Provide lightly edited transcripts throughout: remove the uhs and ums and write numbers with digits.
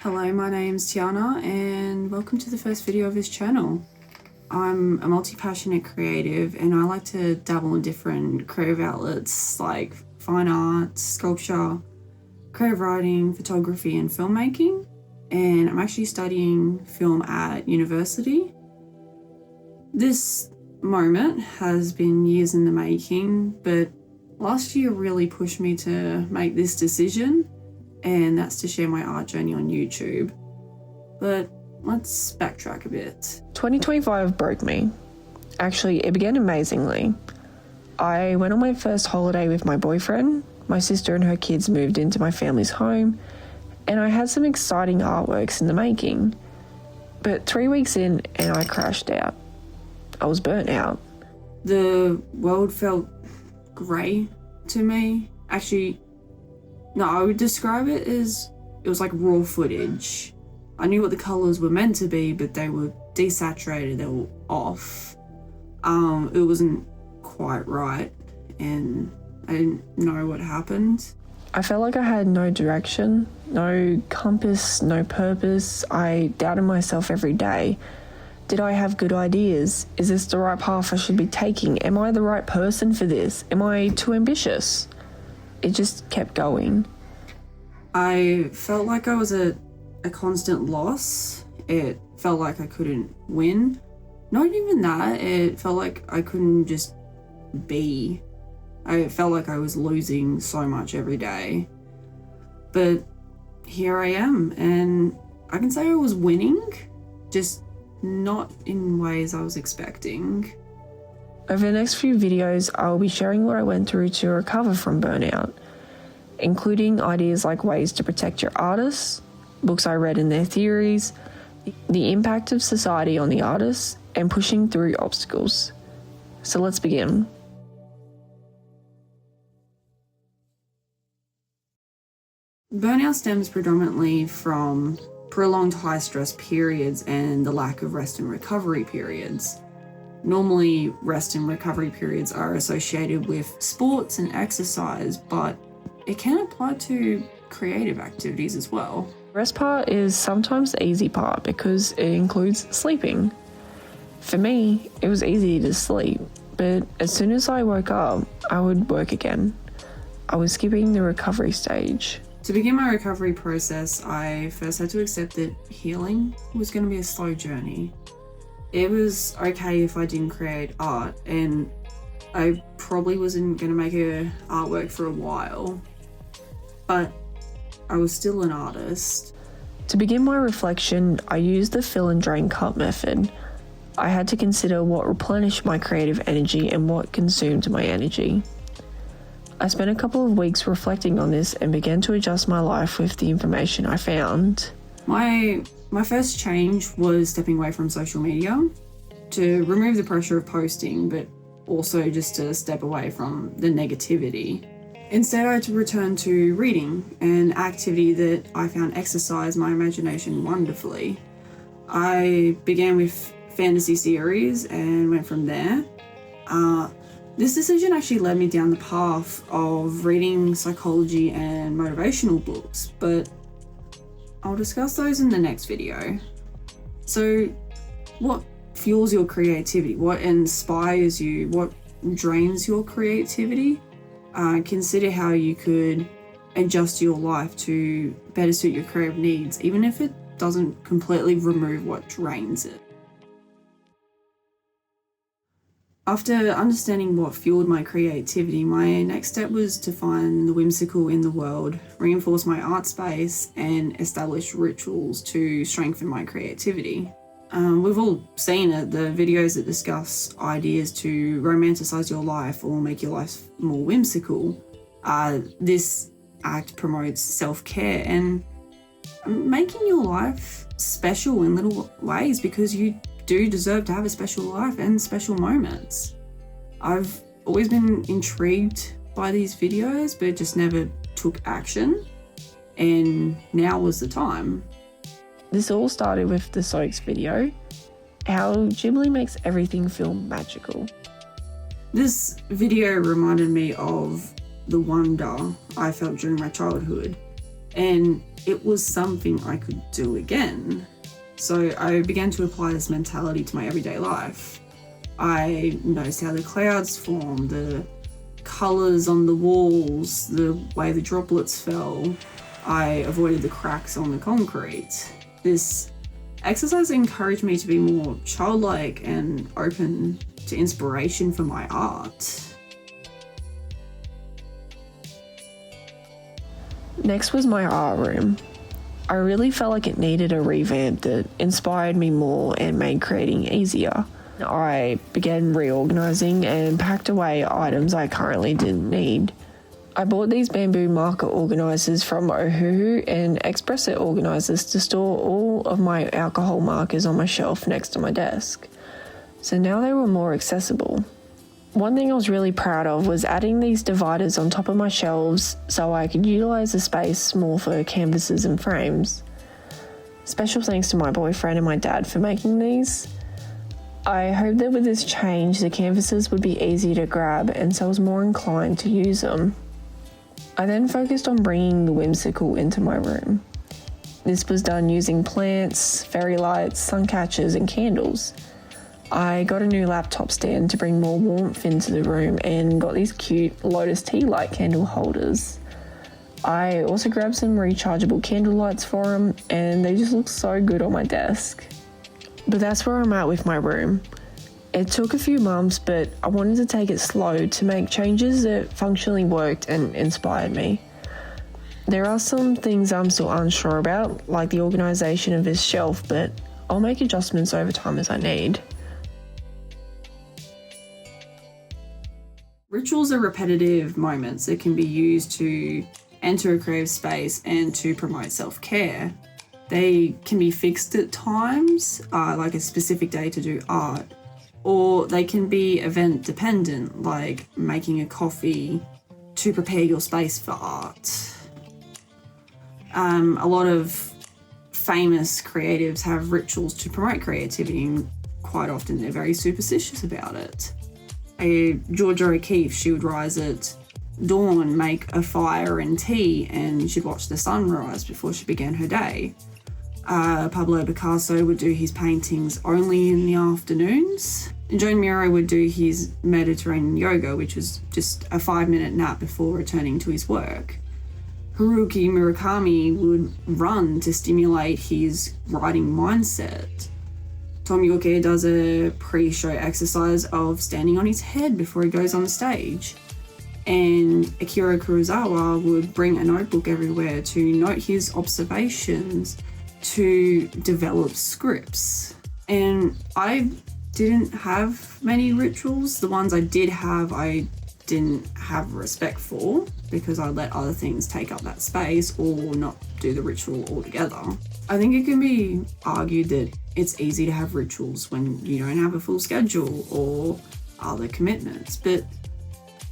Hello, my name's Tiana and welcome to the first video of this channel. I'm a multi-passionate creative and I like to dabble in different creative outlets like fine art, sculpture, creative writing, photography and filmmaking. And I'm actually studying film at university. This moment has been years in the making, but last year really pushed me to make this decision, and that's to share my art journey on YouTube. But let's backtrack a bit. 2025 broke me. Actually, it began amazingly. I went on my first holiday with my boyfriend, my sister and her kids moved into my family's home, and I had some exciting artworks in the making. But 3 weeks in and I crashed out. I was burnt out. The world felt grey to me. Actually, no, I would describe it as it was like raw footage. I knew what the colours were meant to be, but they were desaturated, they were off. It wasn't quite right, and I didn't know what happened. I felt like I had no direction, no compass, no purpose. I doubted myself every day. Did I have good ideas? Is this the right path I should be taking? Am I the right person for this? Am I too ambitious? It just kept going. I felt like I was a constant loss. It felt like I couldn't win. Not even that, it felt like I couldn't just be. I felt like I was losing so much every day. But here I am, and I can say I was winning, just not in ways I was expecting. Over the next few videos, I will be sharing what I went through to recover from burnout, including ideas like ways to protect your artists, books I read and their theories, the impact of society on the artists, and pushing through obstacles. So let's begin. Burnout stems predominantly from prolonged high-stress periods and the lack of rest and recovery periods. Normally, rest and recovery periods are associated with sports and exercise, but it can apply to creative activities as well. The rest part is sometimes the easy part because it includes sleeping. For me, it was easy to sleep, but as soon as I woke up, I would work again. I was skipping the recovery stage. To begin my recovery process, I first had to accept that healing was going to be a slow journey. It was okay if I didn't create art, and I probably wasn't going to make a artwork for a while, but I was still an artist. To begin my reflection, I used the fill and drain cup method. I had to consider what replenished my creative energy and what consumed my energy. I spent a couple of weeks reflecting on this and began to adjust my life with the information I found. My first change was stepping away from social media to remove the pressure of posting, but also just to step away from the negativity. Instead, I had to return to reading, an activity that I found exercised my imagination wonderfully. I began with fantasy series and went from there. This decision actually led me down the path of reading psychology and motivational books, but I'll discuss those in the next video. So, what fuels your creativity? What inspires you? What drains your creativity? Consider how you could adjust your life to better suit your creative needs, even if it doesn't completely remove what drains it. After understanding what fueled my creativity, my next step was to find the whimsical in the world, reinforce my art space, and establish rituals to strengthen my creativity. We've all seen it, the videos that discuss ideas to romanticize your life or make your life more whimsical. This act promotes self-care and making your life special in little ways, because you do deserve to have a special life and special moments. I've always been intrigued by these videos, but just never took action, and now was the time. This all started with the Soaks video, how Ghibli makes everything feel magical. This video reminded me of the wonder I felt during my childhood. and it was something I could do again. So I began to apply this mentality to my everyday life. I noticed how the clouds formed, the colours on the walls, the way the droplets fell. I avoided the cracks on the concrete. This exercise encouraged me to be more childlike and open to inspiration for my art. Next was my art room. I really felt like it needed a revamp that inspired me more and made creating easier. I began reorganising and packed away items I currently didn't need. I bought these bamboo marker organisers from Ohuhu and espresso organisers to store all of my alcohol markers on my shelf next to my desk. So now they were more accessible. One thing I was really proud of was adding these dividers on top of my shelves so I could utilise the space more for canvases and frames. Special thanks to my boyfriend and my dad for making these. I hope that with this change the canvases would be easy to grab, and so I was more inclined to use them. I then focused on bringing the Whimsical into my room. This was done using plants, fairy lights, sun catchers and candles. I got a new laptop stand to bring more warmth into the room and got these cute lotus tea light candle holders. I also grabbed some rechargeable candle lights for them, and they just look so good on my desk. But that's where I'm at with my room. It took a few months, but I wanted to take it slow to make changes that functionally worked and inspired me. There are some things I'm still unsure about, like the organisation of this shelf, but I'll make adjustments over time as I need. Rituals are repetitive moments that can be used to enter a creative space and to promote self-care. They can be fixed at times, like a specific day to do art, or they can be event dependent, like making a coffee to prepare your space for art. A lot of famous creatives have rituals to promote creativity, and quite often they're very superstitious about it. Georgia O'Keeffe, she would rise at dawn, make a fire and tea, and she'd watch the sunrise before she began her day. Pablo Picasso would do his paintings only in the afternoons. Joan Miro would do his Mediterranean yoga, which was just a 5-minute nap before returning to his work. Haruki Murakami would run to stimulate his writing mindset. Tom Yorke does a pre-show exercise of standing on his head before he goes on stage. And Akira Kurosawa would bring a notebook everywhere to note his observations, to develop scripts. And I didn't have many rituals. The ones I did have, I didn't have respect for because I let other things take up that space or not do the ritual altogether. I think it can be argued that it's easy to have rituals when you don't have a full schedule or other commitments, but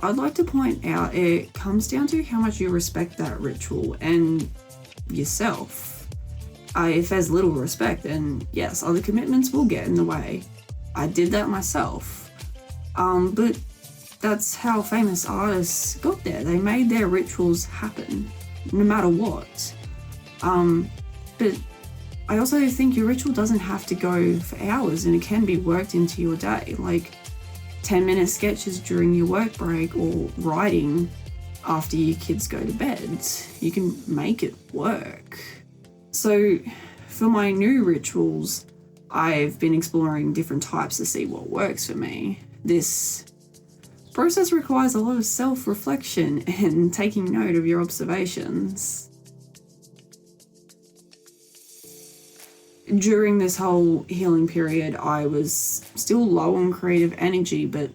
I'd like to point out it comes down to how much you respect that ritual and yourself. If there's little respect, then yes, other commitments will get in the way. I did that myself. But that's how famous artists got there. They made their rituals happen, no matter what. But I also think your ritual doesn't have to go for hours, and it can be worked into your day, like 10-minute sketches during your work break or writing after your kids go to bed. You can make it work. So for my new rituals, I've been exploring different types to see what works for me. This process requires a lot of self-reflection and taking note of your observations. During this whole healing period, I was still low on creative energy, but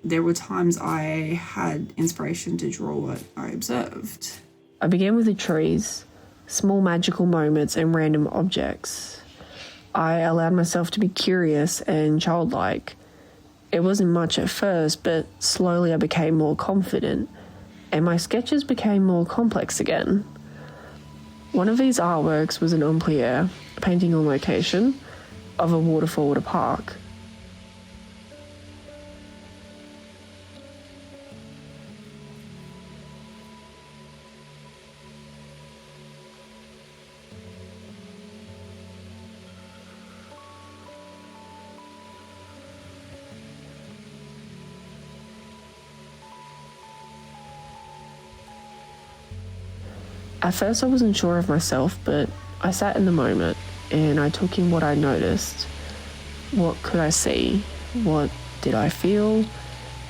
there were times I had inspiration to draw what I observed. I began with the trees, small magical moments and random objects. I allowed myself to be curious and childlike. It wasn't much at first, but slowly I became more confident, and my sketches became more complex again. One of these artworks was an en-plein, painting on location, of a waterfall at a park. At first I wasn't sure of myself, but I sat in the moment and I took in what I noticed. What could I see? What did I feel?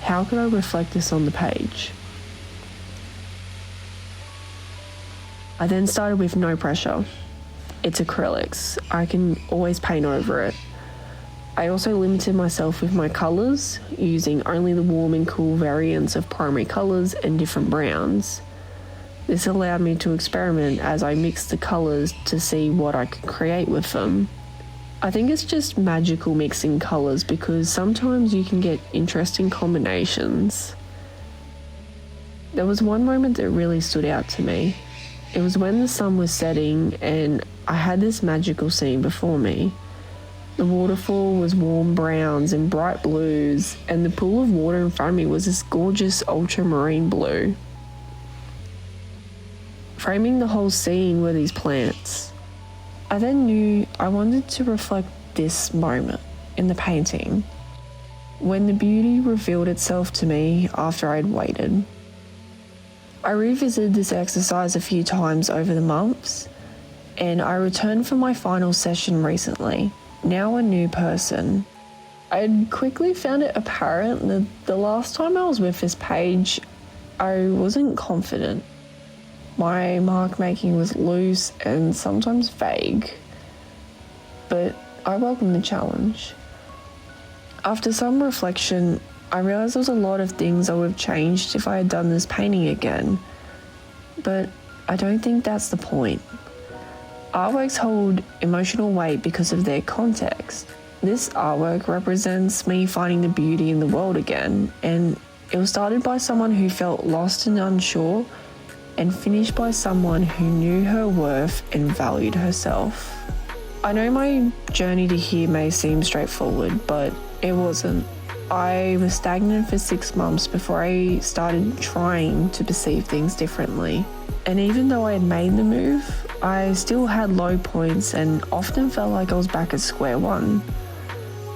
How could I reflect this on the page? I then started with no pressure. It's acrylics. I can always paint over it. I also limited myself with my colours, using only the warm and cool variants of primary colours and different browns. This allowed me to experiment as I mixed the colours to see what I could create with them. I think it's just magical mixing colours because sometimes you can get interesting combinations. There was one moment that really stood out to me. It was when the sun was setting and I had this magical scene before me. The waterfall was warm browns and bright blues, and the pool of water in front of me was this gorgeous ultramarine blue. Framing the whole scene were these plants. I then knew I wanted to reflect this moment in the painting, when the beauty revealed itself to me after I'd waited. I revisited this exercise a few times over the months, and I returned for my final session recently, now a new person. I'd quickly found it apparent that the last time I was with this page, I wasn't confident. My mark making was loose and sometimes vague, but I welcomed the challenge. After some reflection, I realised there was a lot of things I would have changed if I had done this painting again, but I don't think that's the point. Artworks hold emotional weight because of their context. This artwork represents me finding the beauty in the world again, and it was started by someone who felt lost and unsure, and finished by someone who knew her worth and valued herself. I know my journey to here may seem straightforward, but it wasn't. I was stagnant for 6 months before I started trying to perceive things differently. And even though I had made the move, I still had low points and often felt like I was back at square one.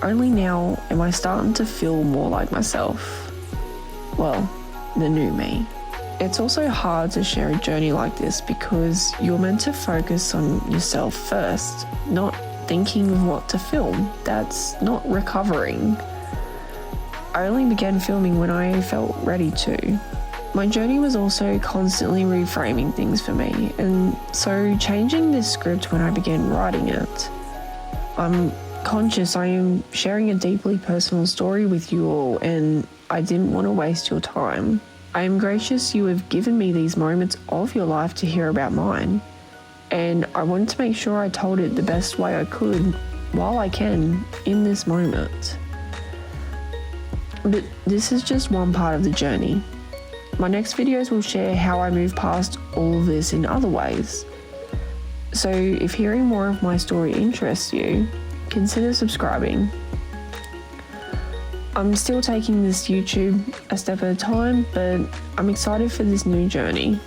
Only now am I starting to feel more like myself. Well, the new me. It's also hard to share a journey like this because you're meant to focus on yourself first, not thinking of what to film. That's not recovering. I only began filming when I felt ready to. My journey was also constantly reframing things for me, and so changing this script when I began writing it. I'm conscious I am sharing a deeply personal story with you all, and I didn't want to waste your time. I am gracious you have given me these moments of your life to hear about mine, and I wanted to make sure I told it the best way I could while I can in this moment. But this is just one part of the journey. My next videos will share how I move past all of this in other ways. So if hearing more of my story interests you, consider subscribing. I'm still taking this YouTube a step at a time, but I'm excited for this new journey.